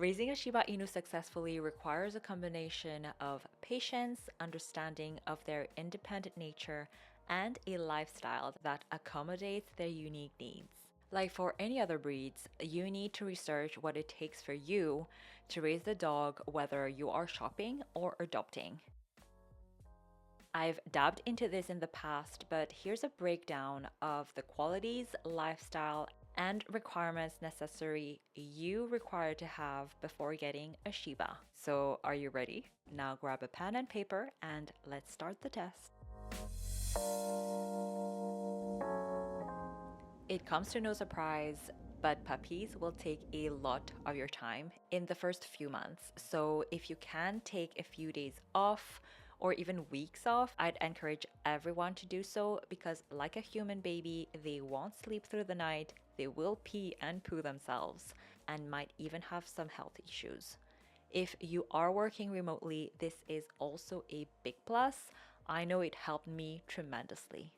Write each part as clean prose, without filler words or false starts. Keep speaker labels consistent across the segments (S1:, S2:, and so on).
S1: Raising a Shiba Inu successfully requires a combination of patience, understanding of their independent nature, and a lifestyle that accommodates their unique needs. Like for any other breeds, you need to research what it takes for you to raise the dog, whether you are shopping or adopting. I've dabbed into this in the past, but here's a breakdown of the qualities, lifestyle, and requirements necessary you require to have before getting a Shiba. So are you ready? Now grab a pen and paper and let's start the test. It comes to no surprise, but puppies will take a lot of your time in the first few months. So if you can take a few days off or even weeks off, I'd encourage everyone to do so because, like a human baby, they won't sleep through the night, they will pee and poo themselves, and might even have some health issues. If you are working remotely, this is also a big plus. I know it helped me tremendously.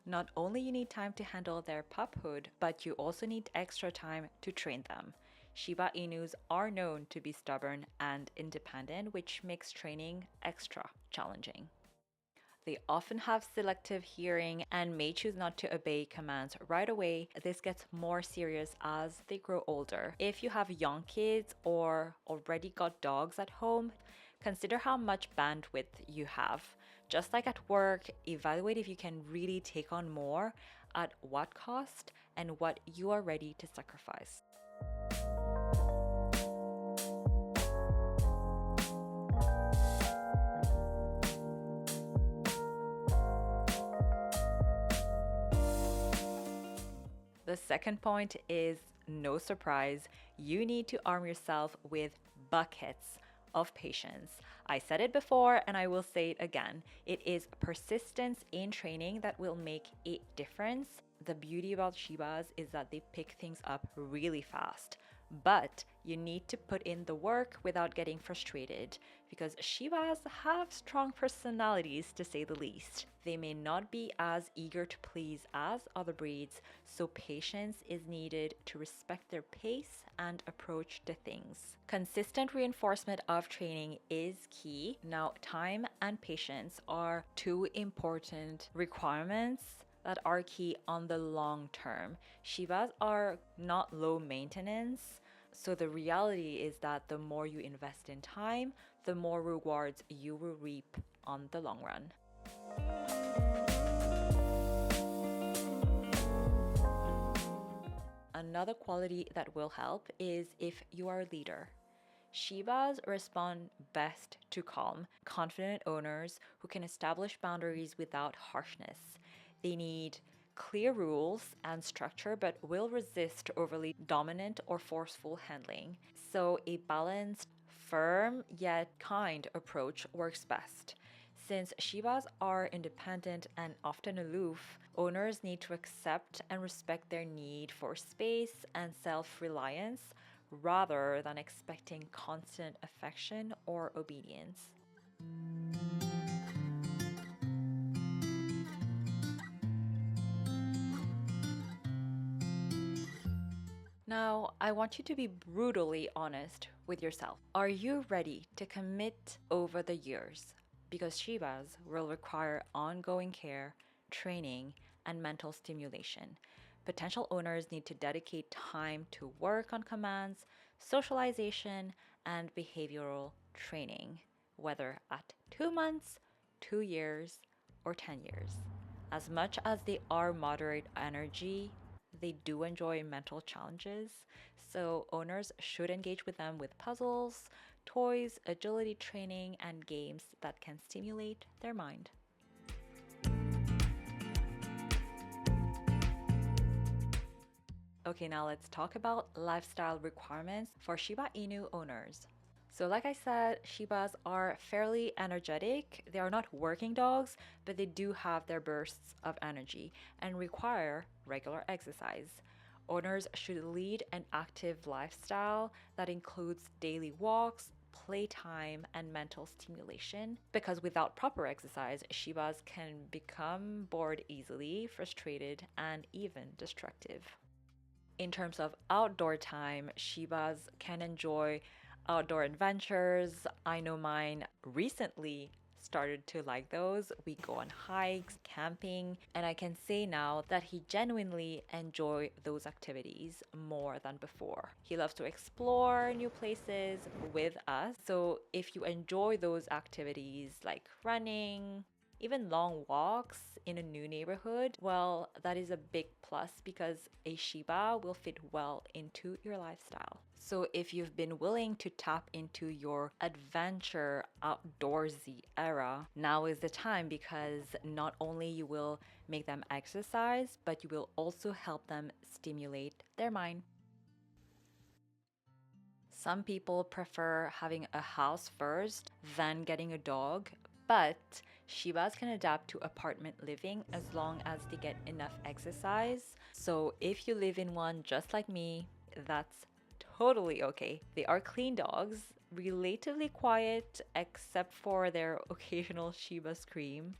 S1: Not only you need time to handle their puphood, but you also need extra time to train them. Shiba Inus are known to be stubborn and independent, which makes training extra challenging. They often have selective hearing and may choose not to obey commands right away. This gets more serious as they grow older. If you have young kids or already got dogs at home, consider how much bandwidth you have. Just like at work, evaluate if you can really take on more, at what cost, and what you are ready to sacrifice. The second point is no surprise, you need to arm yourself with buckets of patience. I said it before and I will say it again. It is persistence in training that will make a difference. The beauty about Shibas is that they pick things up really fast, but you need to put in the work without getting frustrated because Shibas have strong personalities, to say the least. They may not be as eager to please as other breeds, so patience is needed to respect their pace and approach to things. Consistent reinforcement of training is key. Now, time and patience are two important requirements that are key on the long term. Shibas are not low maintenance, so the reality is that the more you invest in time, the more rewards you will reap on the long run. Another quality that will help is if you are a leader. Shibas respond best to calm, confident owners who can establish boundaries without harshness. They need clear rules and structure but will resist overly dominant or forceful handling. So, a balanced, firm yet kind approach works best. Since Shibas are independent and often aloof, owners need to accept and respect their need for space and self reliance rather than expecting constant affection or obedience. Now, I want you to be brutally honest with yourself. Are you ready to commit over the years? Because Shibas will require ongoing care, training, and mental stimulation. Potential owners need to dedicate time to work on commands, socialization, and behavioral training, whether at 2 months, 2 years, or 10 years. As much as they are moderate energy, they do enjoy mental challenges, so owners should engage with them with puzzles, toys, agility training, and games that can stimulate their mind. Okay, now let's talk about lifestyle requirements for Shiba Inu owners. So, like I said, Shibas are fairly energetic. They are not working dogs, but they do have their bursts of energy and require regular exercise. Owners should lead an active lifestyle that includes daily walks, playtime, and mental stimulation. Because without proper exercise, Shibas can become bored easily, frustrated, and even destructive. In terms of outdoor time, Shibas can enjoy outdoor adventures. I know mine recently started to like those. We go on hikes, camping, and I can say now that he genuinely enjoy those activities more than before. He loves to explore new places with us. So if you enjoy those activities like running, even long walks in a new neighborhood, well, that is a big plus because a Shiba will fit well into your lifestyle. So, if you've been willing to tap into your adventure outdoorsy era, now is the time because not only you will make them exercise, but you will also help them stimulate their mind. Some people prefer having a house first, then getting a dog, but Shibas can adapt to apartment living as long as they get enough exercise. So if you live in one just like me, that's totally okay. They are clean dogs, relatively quiet except for their occasional Shiba scream,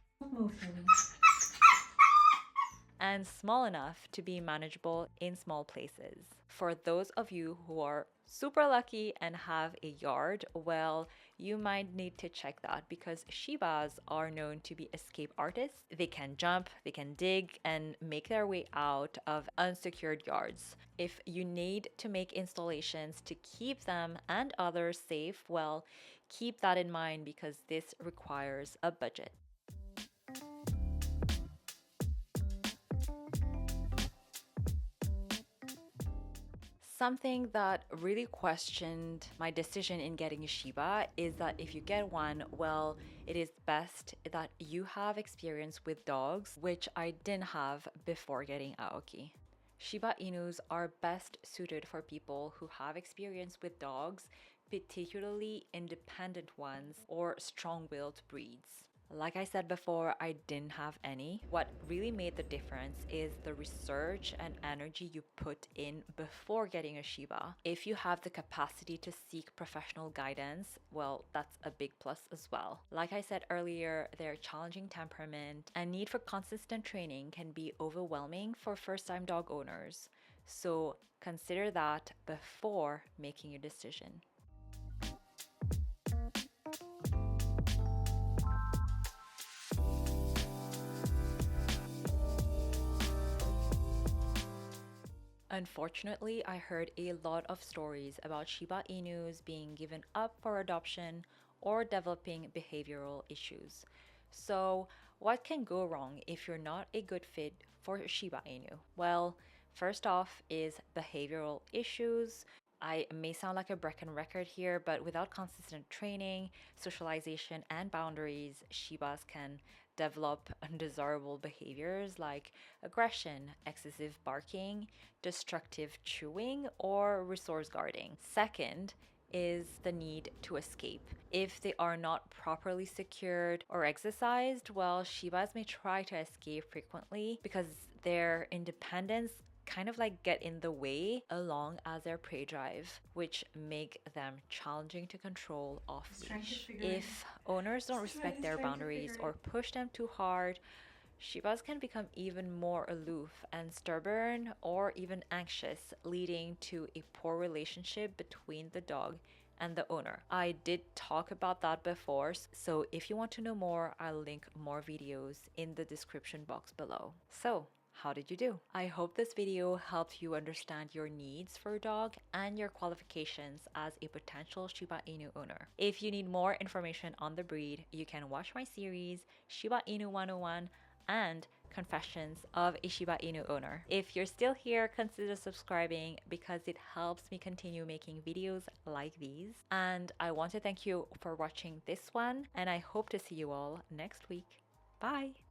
S1: and small enough to be manageable in small places. For those of you who are super lucky and have a yard, well, you might need to check that because Shibas are known to be escape artists. They can jump, they can dig, and make their way out of unsecured yards. If you need to make installations to keep them and others safe, well, keep that in mind because this requires a budget. Something that really questioned my decision in getting a Shiba is that if you get one, well, it is best that you have experience with dogs, which I didn't have before getting Aoki. Shiba Inus are best suited for people who have experience with dogs, particularly independent ones or strong willed breeds. Like I said before, I didn't have any. What really made the difference is the research and energy you put in before getting a Shiba. If you have the capacity to seek professional guidance, well, that's a big plus as well. Like I said earlier, their challenging temperament and need for consistent training can be overwhelming for first-time dog owners. So consider that before making your decision. Unfortunately, I heard a lot of stories about Shiba Inus being given up for adoption or developing behavioral issues. So, what can go wrong if you're not a good fit for Shiba Inu? Well, first off is behavioral issues. I may sound like a broken record here, but without consistent training, socialization, and boundaries, Shibas can develop undesirable behaviors like aggression, excessive barking, destructive chewing, or resource guarding. Second, is the need to escape. If they are not properly secured or exercised, well, Shibas may try to escape frequently because their independence kind of like get in the way along as their prey drive, which make them challenging to control off leash. If owners don't respect their boundaries or push them too hard, Shibas can become even more aloof and stubborn or even anxious, leading to a poor relationship between the dog and the owner. I did talk about that before, so if you want to know more, I'll link more videos in the description box below. So, how did you do? I hope this video helped you understand your needs for a dog and your qualifications as a potential Shiba Inu owner. If you need more information on the breed, you can watch my series Shiba Inu 101 and Confessions of a Shiba Inu Owner. If you're still here, consider subscribing because it helps me continue making videos like these. And I want to thank you for watching this one, and I hope to see you all next week. Bye!